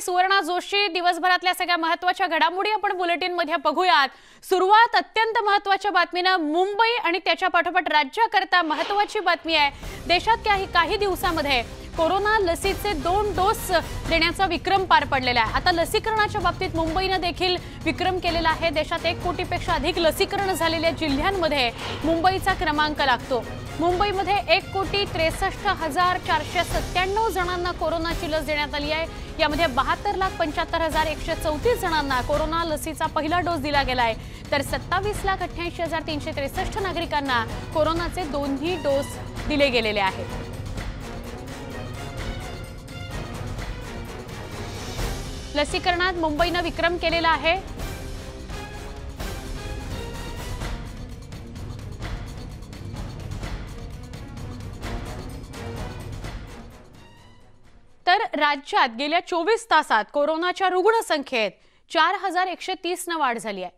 सहयोगी सुवर्णा जोशी। दिवसभरातल्या सगळ्या महत्त्वाच्या घडामोडी आपण बुलेटिन मध्ये बघूयात। सुरुवात अत्यंत महत्त्वाच्या बातमीने मुंबई आणि त्याच्या पाठोपाठ राज्याकरता महत्त्वाची बातमी आहे। देशात काही दिवसांमध्ये कोरोना लसीचे 2 डोस देण्याचा विक्रम पार पडलेला आहे। आता लसीकरणाच्या बाबतीत मुंबईने देखील विक्रम केलेला आहे। देशात 1 कोटीपेक्षा अधिक लसीकरण झालेल्या जिल्ह्यांमध्ये मुंबईचा क्रमांक लागतो। मुंबईमध्ये 1,63,497 जणांना कोरोनाची लस देण्यात आली आहे। यामध्ये 72,75,134 जणांना कोरोना लसीचा पहिला डोस दिला गेला आहे, तर 27,88,363 नागरिकांना कोरोनाचे दोन्ही डोस दिले गेलेले आहेत। लसीकरणात मुंबईने विक्रम केलेला आहे। तर राज्यात गेल्या 24 तासात कोरोनाच्या रुग्ण संख्येत 4,130 ने वाढ झाली आहे।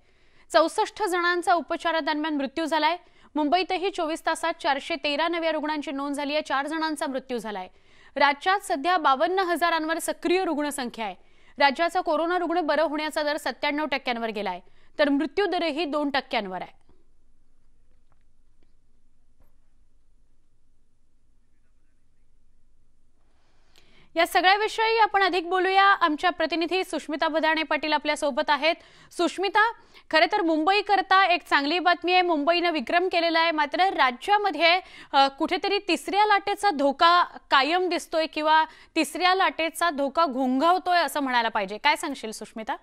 64 जणांचा उपचारादरम्यान मृत्यू झालाय। मुंबईतही 24 तासात 413 नव्या रुग्णांची नोंद झाली आहे। 4 जणांचा मृत्यू झालाय। राज्यात सध्या 52,000 सक्रिय रुग्ण संख्या आहे। राज्याचा कोरोना रुग्ण बरे होण्याचा दर 97% गेलाय, तर मृत्यू दरही 2% आहे। या सगळ्या विषयी आपण अधिक बोलूया। आमच्या प्रतिनिधी सुष्मिता बदाणे पाटील आपल्या सोबत आहेत। सुष्मिता, खरे तर मुंबई करता एक चांगली बातमी आहे, मुंबईने विक्रम केलेला आहे। मात्र राज्यामध्ये कुठेतरी तिसऱ्या लाटेचा धोका कायम दिसतोय किंवा तिसऱ्या लाटेचा धोका घोंघावतोय असं म्हणायला पाहिजे। काय सांगशील सुष्मिता?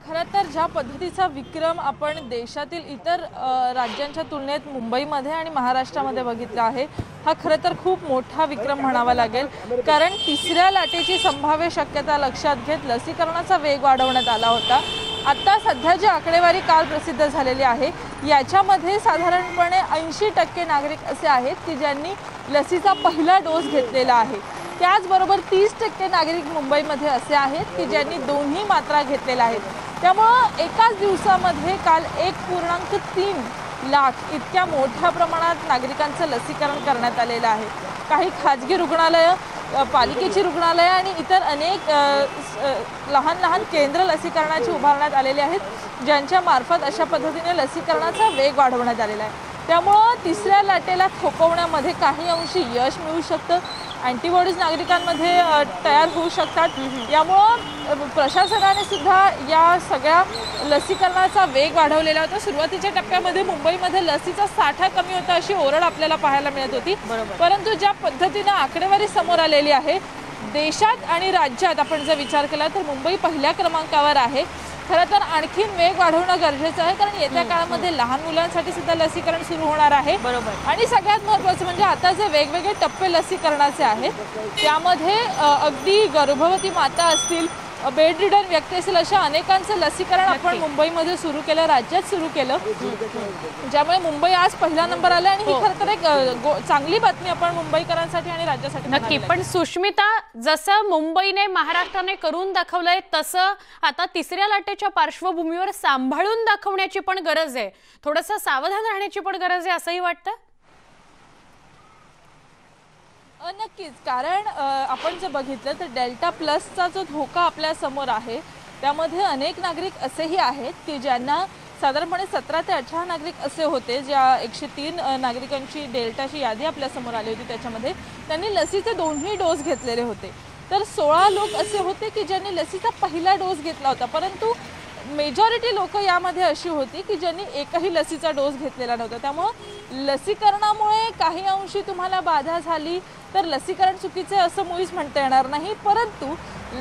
खरं तर ज्या पद्धतीचा विक्रम आपण देशातील इतर राज्यांच्या तुलनेत मुंबईमध्ये आणि महाराष्ट्रामध्ये बघितला आहे, हा खरं तर खूप मोठा विक्रम म्हणावा लागेल। कारण तिसऱ्या लाटेची संभाव्य शक्यता लक्षात घेत लसीकरणाचा वेग वाढवण्यात आला होता। आता सध्या जी आकडेवारी काल प्रसिद्ध झालेली आहे, याच्यामध्ये साधारणपणे 80% नागरिक असे आहेत की ज्यांनी लसीचा पहिला डोस घेतलेला आहे। त्याचबरोबर 30% नागरिक मुंबईमध्ये असे आहेत की ज्यांनी दोन्ही मात्रा घेतलेल्या आहेत। त्यामुळे एकाच दिवसामध्ये काल 1.3 लाख इतक्या मोठ्या प्रमाणात नागरिकांचं लसीकरण करण्यात आलेलं आहे। काही खाजगी रुग्णालय, पालिकेची रुग्णालय आणि इतर अनेक लहान लहान केंद्र लसीकरणाची उभारण्यात आलेले आहेत, ज्यांच्या मार्फत अशा पद्धतीने लसीकरणाचा वेग वाढवण्यात आलेला आहे। त्यामुळे तिसऱ्या लाटेला थोपवण्यामध्ये काही अंशी यश मिळू शकतं। अँटीबॉडीज नागरिकांमध्ये तयार होऊ शकतात। यामुळे प्रशासनाने सुद्धा या सगळ्या लसीकरणाचा वेग वाढवलेला होता। सुरुवातीच्या टप्प्यामध्ये मुंबईमध्ये लसीचा साठा कमी होता अशी ओरड आपल्याला पाहायला मिळत होती, परंतु ज्या पद्धतीने आकडेवारी समोर आलेली आहे, देशात आणि राज्यात आपण जर विचार केला तर मुंबई पहिल्या क्रमांकावर आहे। खरं तर आणखीन वेग वाढवणं गरजेचं आहे, कारण येत्या काळामध्ये लहान मुलांसाठी सुद्धा लसीकरण सुरू होणार आहे। आणि सगळ्यात महत्त्वाचं म्हणजे आता जे वेगवेगळे टप्पे लसीकरणाचे आहेत, त्यामध्ये अगदी गर्भवती माता असतील, बेड रिडन व्यक्ती असतील, अशा अनेकांचं लसीकरण आपण मुंबईमध्ये सुरू केलं, राज्यात सुरू केलं, ज्यामुळे मुंबई आज पहिला नंबर आला। आणि ही खरं तर एक चांगली बातमी आपण मुंबईकरांसाठी आणि राज्यासाठी नक्की। पण सुष्मिता, जसं मुंबईने महाराष्ट्राने करून दाखवलंय, तसं आता तिसऱ्या लाटेच्या पार्श्वभूमीवर सांभाळून दाखवण्याची पण गरज आहे, थोडंसं सावधान राहण्याची पण गरज आहे असंही वाटतं? नक्कीच, कारण आपण जर बघितलं तर डेल्टा प्लसचा जो धोका आपल्या समोर आहे, त्यामध्ये अनेक नागरिक असेही आहेत की ज्यांना साधारणपणे 17 ते 18 नागरिक असे होते, ज्या 103 नागरिकांची डेल्टाची यादी आपल्या समोर आली होती, त्याच्यामध्ये त्यांनी लसीचे दोन्ही डोस घेतलेले होते। तर 16 लोक असे होते की ज्यांनी लसीचा पहिला डोस घेतला होता, परंतु मेजॉरिटी लोक यामध्ये अशी होती की ज्यांनी एकही लसीचा डोस घेतलेला नव्हता। त्यामुळे लसीकरणामुळे काही अंशी तुम्हाला बाधा झाली तर लसीकरण चुकीचे असं मुळीच म्हणता येणार नाही, परंतु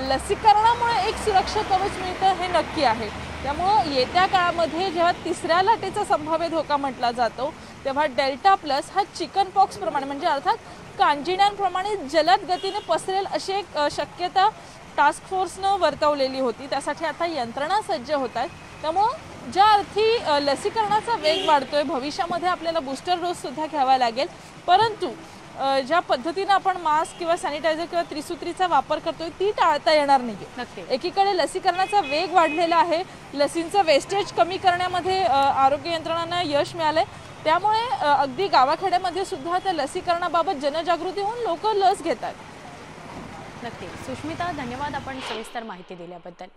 लसीकरणामुळे एक सुरक्षा कवच मिळतं हे नक्की आहे। त्यामुळे येत्या काळामध्ये जेव्हा तिसऱ्या लाटेचा संभाव्य धोका म्हटला जातो, तेव्हा डेल्टा प्लस हा चिकन पॉक्स प्रमाणे म्हणजे अर्थात कांजिण्यांप्रमाणे जलद गतीने पसरेल अशी एक शक्यता टास्क फोर्सनं वर्तवलेली होती। त्यासाठी आता यंत्रणा सज्ज होत आहेत। त्यामुळे ज्या अर्थी लसीकरणाचा वेग वाढतोय, भविष्यामध्ये आपल्याला बूस्टर डोस सुद्धा घ्यावा लागेल, परंतु ज्या पद्धतीने आपण मास्क किंवा सॅनिटायझर किंवा त्रिसूत्रीचा वापर करतोय ती टाळता येणार नाही। एकीकडे लसीकरणाचा वेग वाढलेला आहे, लसींचं वेस्टेज कमी करण्यामध्ये आरोग्य यंत्रणांना यश मिळालंय, त्यामुळे अगदी गावाखेड्यामध्ये सुद्धा त्या लसीकरणाबाबत जनजागृती होऊन लोक लस घेतात। नक्की सुष्मिता, धन्यवाद आपण सविस्तर माहिती दिल्याबद्दल.